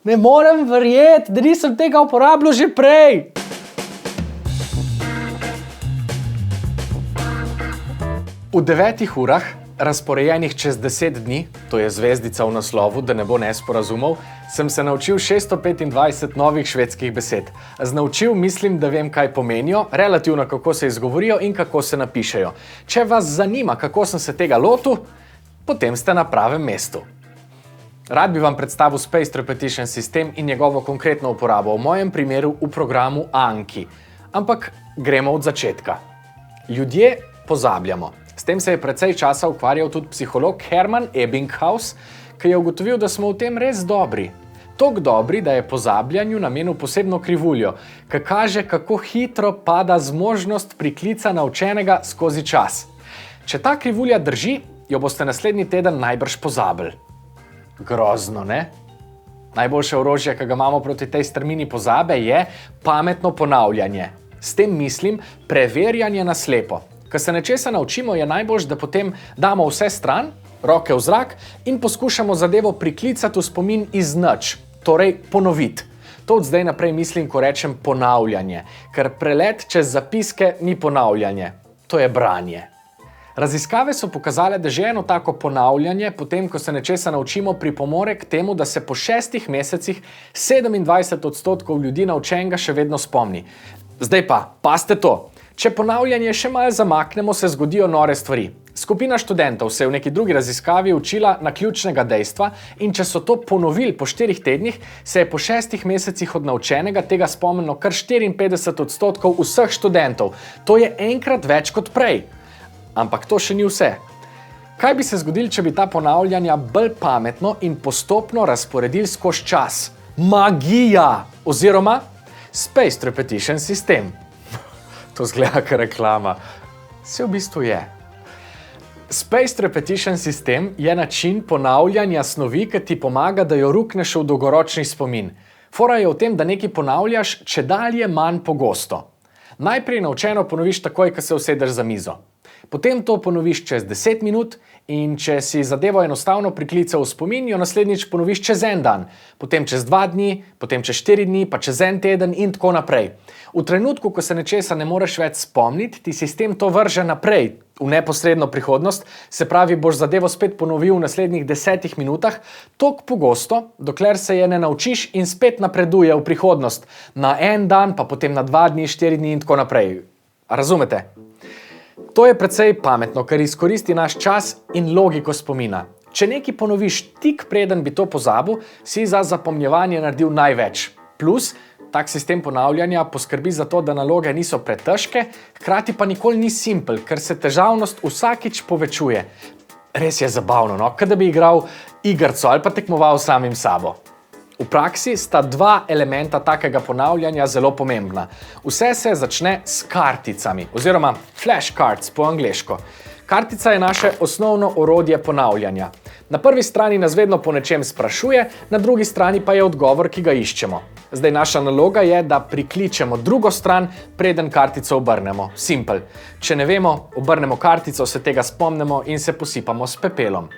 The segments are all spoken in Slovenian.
Ne morem verjeti, da nisem tega uporabljal že prej. V 9 urah, razporejenih čez 10 dni, to je zvezdica v naslovu, da ne bo nesporazumov, sem se naučil 625 novih švedskih besed. Z naučil mislim, da vem, kaj pomenijo, relativno kako se izgovorijo in kako se napišejo. Če vas zanima, kako sem se tega lotil, potem ste na pravem mestu. Rad bi vam predstavil Spaced Repetition System in njegovo konkretno uporabo, v mojem primeru v programu Anki. Ampak gremo od začetka. Ljudje pozabljamo. S tem se je precej časa ukvarjal tudi psiholog Hermann Ebbinghaus, ki je ugotovil, da smo v tem res dobri. Tok dobri, da je pozabljanju namenil posebno krivuljo, ki kaže, kako hitro pada zmožnost priklica naučenega skozi čas. Če ta krivulja drži, jo boste naslednji teden najbrž pozabili. Grozno, ne? Najboljše orožje, ki ga imamo proti tej strmini pozabe, je pametno ponavljanje. S tem mislim preverjanje na slepo. Ko se nečesa naučimo, je najboljše, da potem damo vse stran, roke v zrak in poskušamo zadevo priklicati v spomin iz nič, torej ponoviti. To od zdaj naprej mislim, ko rečem ponavljanje, ker prelet čez zapiske ni ponavljanje, to je branje. Raziskave so pokazale, da že eno tako ponavljanje, potem ko se nečesa naučimo, pripomore k temu, da se po 6 mesecih 27% ljudi naučenega še vedno spomni. Zdaj pa, pazite to! Če ponavljanje še malo zamaknemo, se zgodijo nore stvari. Skupina študentov se je v neki drugi raziskavi učila na ključnega dejstva in če so to ponovili po 4 tednih, se je po 6 mesecih od naučenega tega spomnilo kar 54% vseh študentov. To je enkrat več kot prej. Ampak to še ni vse. Kaj bi se zgodilo, če bi ta ponavljanja bolj pametno in postopno razporedili skozi čas? Magija! Oziroma Spaced Repetition System. To zgleda kot reklama. Se v bistvu je. Spaced Repetition System je način ponavljanja snovi, ki ti pomaga, da jo rukneš v dolgoročni spomin. Fora je v tem, da nekaj ponavljaš čedalje manj pogosto. Najprej naučeno ponoviš takoj, ko se usedeš za mizo. Potem to ponoviš čez 10 minut in če si zadevo enostavno priklical v spomin, jo naslednjič ponoviš čez en dan, potem čez 2 dni, potem čez 4 dni, pa čez en teden in tako naprej. V trenutku, ko se nečesa ne moreš več spomniti, ti sistem to vrže naprej, v neposredno prihodnost, se pravi, boš zadevo spet ponovil v naslednjih 10 minutah, toliko pogosto, dokler se je ne naučiš in spet napreduje v prihodnost, na en dan, pa potem na 2 dni, 4 dni in tako naprej. A razumete? To je precej pametno, ker izkoristi naš čas in logiko spomina. Če nekaj ponoviš tik preden bi to pozabil, si za zapomnjevanje naredil največ. Plus, tak sistem ponavljanja poskrbi za to, da naloge niso pretežke, hkrati pa nikoli ni simpel, ker se težavnost vsakič povečuje. Res je zabavno, no? Kot da bi igral igrco ali pa tekmoval samim sabo. V praksi sta 2 elementa takega ponavljanja zelo pomembna. Vse se začne s karticami, oziroma flashcards po angleško. Kartica je naše osnovno orodje ponavljanja. Na prvi strani nas vedno po nečem sprašuje, na drugi strani pa je odgovor, ki ga iščemo. Zdaj naša naloga je, da prikličemo drugo stran, preden kartico obrnemo. Simpel. Če ne vemo, obrnemo kartico, se tega spomnimo in se posipamo s pepelom.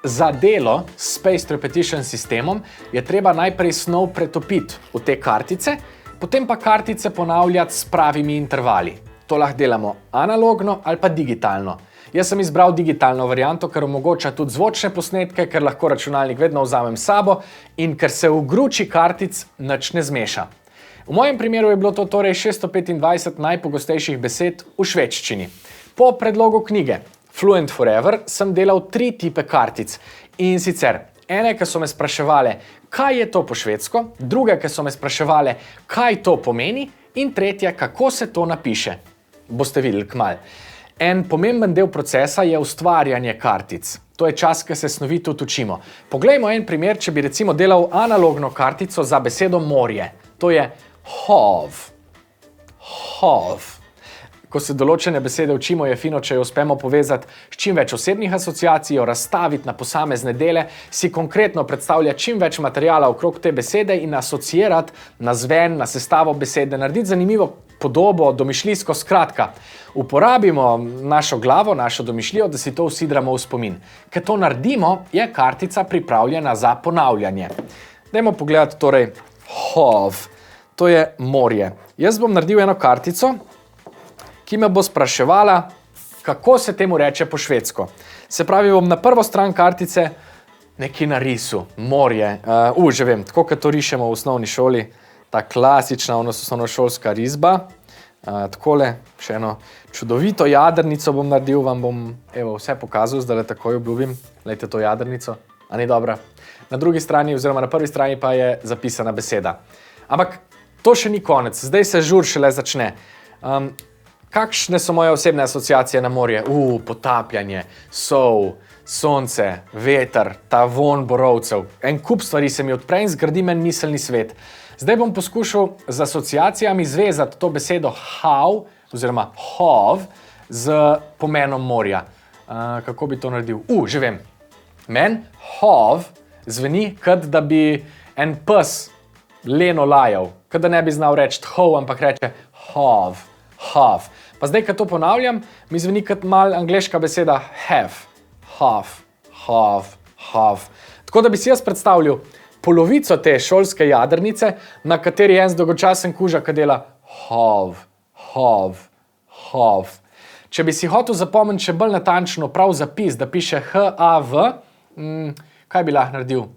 Za delo s Spaced Repetition sistemom je treba najprej snov pretopiti v te kartice, potem pa kartice ponavljati s pravimi intervali. To lahko delamo analogno ali pa digitalno. Jaz sem izbral digitalno varianto, ker omogoča tudi zvočne posnetke, ker lahko računalnik vedno vzamem s sabo in ker se v gruči kartic nič ne zmeša. V mojem primeru je bilo to torej 625 najpogostejših besed v švedščini. Po predlogu knjige Fluent Forever sem delal 3 tipe kartic in sicer ene, ki so me spraševale, kaj je to po švedsko, druge, ki so me spraševale, kaj to pomeni in tretje, kako se to napiše. Boste videli kmalu. En pomemben del procesa je ustvarjanje kartic. To je čas, ko se snovito učimo. Poglejmo en primer, če bi recimo delal analogno kartico za besedo morje. To je hov. Hov. Ko se določene besede učimo, je fino, če jo uspemo povezati s čim več osebnih asociacij, jo razstaviti na posamezne dele, si konkretno predstavljati čim več materijala okrog te besede in asociirati na zven, na sestavo besede, narediti zanimivo podobo, domišljijsko, skratka. Uporabimo našo glavo, našo domišljijo, da si to usidramo v spomin. Ker to naredimo, je kartica pripravljena za ponavljanje. Dajmo pogledati torej have. To je morje. Jaz bom naredil eno kartico, ki me bo spraševala, kako se temu reče po švedsko. Se pravi, bom na prvo stran kartice nekaj narisal, morje. Že vem, tako kot to rišemo v osnovni šoli, ta klasična osnovnošolska risba. Takole, še eno čudovito jadrnico bom naredil, vam bom vse pokazal, zdaj takoj obljubim. Glejte to jadrnico, a ni dobra? Na drugi strani, oziroma na prvi strani pa je zapisana beseda. Ampak to še ni konec, zdaj se žur šele začne. Kakšne so moje osebne asociacije na morje? Potapljanje, sol, sonce, veter, ta von borovcev. En kup stvari se mi odpre in zgradi men miselni svet. Zdaj bom poskušal z asociacijami zvezati to besedo have, oziroma have, z pomenom morja. Kako bi to naredil? Že vem. Men have zveni, kot da bi en pes leno lajal. Kot da ne bi znal reči have, ampak reče have. Have. Pa zdaj, ko to ponavljam, mi zveni kot mal angleška beseda have. Have. Tako da bi si jaz predstavljal polovico te šolske jadrnice, na kateri je en zdolgočasen kuža, ki dela have. Če bi si hotel zapomniti še bolj natančno prav zapis, da piše H-A-V, kaj bi lahko naredil?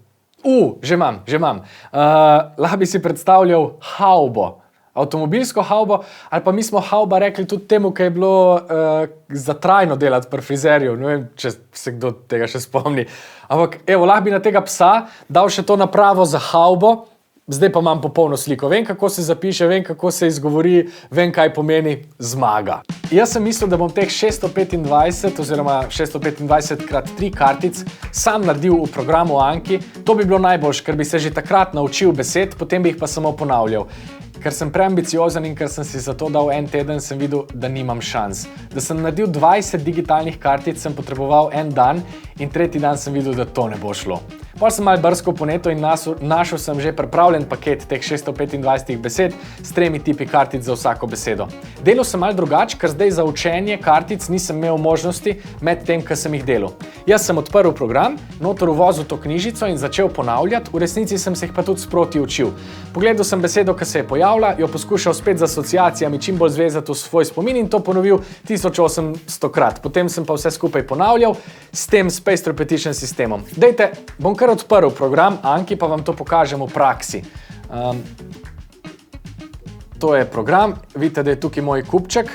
Že imam. Lahko bi si predstavljal havbo. Avtomobilsko havbo, ali pa mi smo havba rekli tudi temu, kaj je bilo za trajno delati pri frizerju. Ne vem, če se kdo tega še spomni. Ampak, lahko bi na tega psa dal še to napravo za havbo, zdaj pa imam popolno sliko. Vem, kako se zapiše, vem, kako se izgovori, vem, kaj pomeni zmaga. Jaz sem mislil, da bom teh 625 oziroma 625x3 kartic sam naredil v programu Anki. To bi bilo najboljše, ker bi se že takrat naučil besed, potem bi jih pa samo ponavljal. Ker sem preambiciozen in ker sem si za to dal en teden, sem videl, da nimam šans. Da sem naredil 20 digitalnih kartic, sem potreboval en dan in tretji dan sem videl, da to ne bo šlo. Pol sem malo brskal po netu in našel sem že pripravljen paket teh 625 besed s 3 tipi kartic za vsako besedo. Delal sem malo drugače, ker zdaj za učenje kartic nisem imel možnosti med tem, ko sem jih delal. Jaz sem odprl program, noter uvozil to knjižico in začel ponavljati, v resnici sem se jih pa tudi sproti učil. Pogledal sem besedo, ki se je pojavila, jo poskušal spet z asociacijami čim bolj zvezati v svoj spomin in to ponovil 1800krat. Potem sem pa vse skupaj ponavljal s tem spaced repetition sistemom. Dajte, bom kar odprl program Anki, pa vam to pokažem v praksi. To je program, vidite, da je tukaj moj kupček,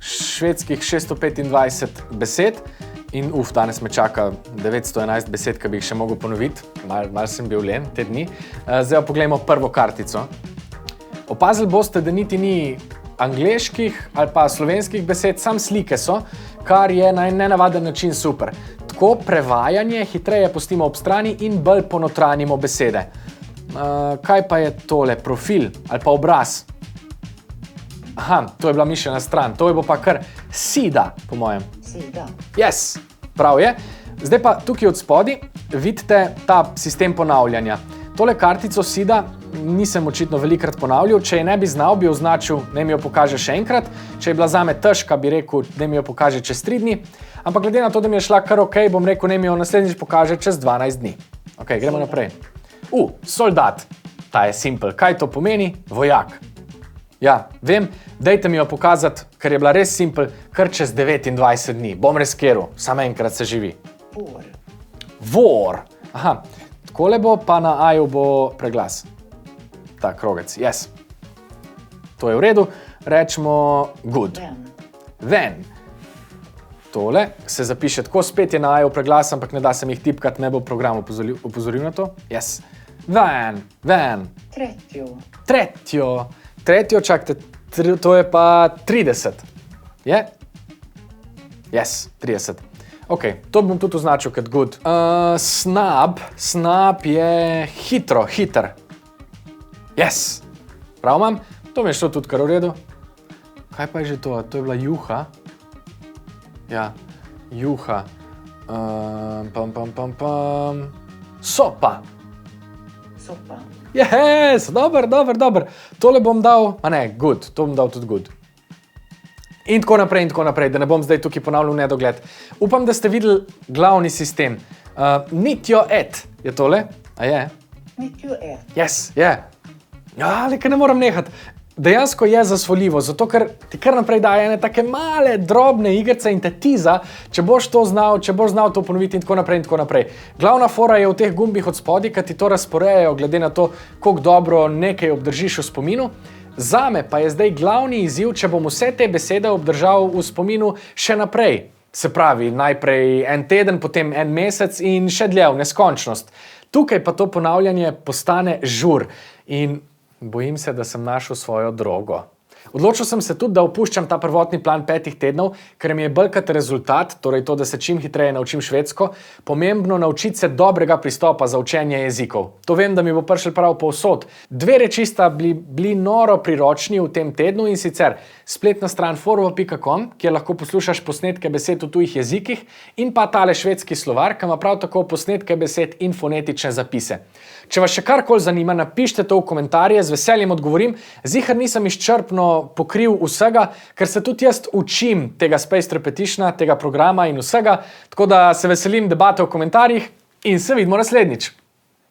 švedskih 625 besed in danes me čaka 911 besed, ki bi jih še mogel ponoviti, malo sem bil len te dni. Zdaj pa pogledajmo prvo kartico. Opazili boste, da niti ni angleških ali pa slovenskih besed, sam slike so, kar je na nenavaden način super. Tako prevajanje hitreje pustimo ob strani in bolj ponotranimo besede. Kaj pa je tole? Profil ali pa obraz? To je bila mišljena stran. To je bo pa kar sida, po mojem. Sida. Yes, prav je. Zdaj pa tukaj od spodi vidite ta sistem ponavljanja. Tole kartico sida nisem očitno velikrat ponavljal. Če je ne bi znal, bi označil, naj mi jo pokaže še enkrat. Če je bila zame težka, bi rekel, da mi jo pokaže čez 3 dni. Ampak glede na to, da mi je šla kar ok, bom rekel, naj mi jo naslednjič pokaže čez 12 dni. Ok, gremo naprej. Soldat. Ta je simple. Kaj to pomeni? Vojak. Ja, vem, dajte mi jo pokazati, ker je bila res simple, kar čez 29 dni. Bom riskiral, samo enkrat se živi. Vor. Takole bo, pa na A-ju bo preglas. Ta krogec, yes. To je v redu. Rečemo good. Ven. Tole se zapiše tako, spet je na A-ju preglas, ampak ne da se mi jih tipkati, me bo program opozoril na to. Yes. Ven. Tretjo, čakajte, to je pa 30. Je? Yes, 30. Ok, to bom tudi označil kot good. Snap je hiter. Yes, prav imam. To mi je šlo tudi kar v redu. Kaj pa je že to? To je bila juha. Ja, juha. Sopa. Yes, dober. Tole bom dal, good, to bom dal tudi good. In tako naprej, da ne bom zdaj tukaj ponavljal nedogled. Upam, da ste videli glavni sistem. Nitjo et je tole, a je? Yes, je. Ja, le, ne moram nehati. Dejansko je zasvoljivo, zato ker ti kar naprej daje ene take male, drobne igrice in te tiza, če boš znal to ponoviti in tako naprej in tako naprej. Glavna fora je v teh gumbih od spodaj, ki ti to razporejajo, glede na to, koliko dobro nekaj obdržiš v spominu. Zame pa je zdaj glavni izziv, če bom vse te besede obdržal v spominu še naprej. Se pravi, najprej en teden, potem en mesec in še dlje v neskončnost. Tukaj pa to ponavljanje postane žur in bojim se, da sem našel svojo drogo. Odločil sem se tudi, da opuščam ta prvotni plan 5 tednov, ker mi je bolj rezultat, torej to, da se čim hitreje naučim švedsko, pomembno naučiti se dobrega pristopa za učenje jezikov. To vem, da mi bo prišel prav povsod. 2 reči sta bili noro priročni v tem tednu in sicer spletna stran forvo.com, kjer lahko poslušaš posnetke besed v tujih jezikih, in pa tale švedski slovar, ki ima prav tako posnetke besed in fonetične zapise. Če vas še karkoli zanima, napišite to v komentarje, z veseljem odgovorim. Ziher nisem izčrpno pokril vsega, ker se tudi jaz učim tega Spaced Repetitiona, tega programa in vsega, tako da se veselim debate v komentarjih in se vidimo naslednjič.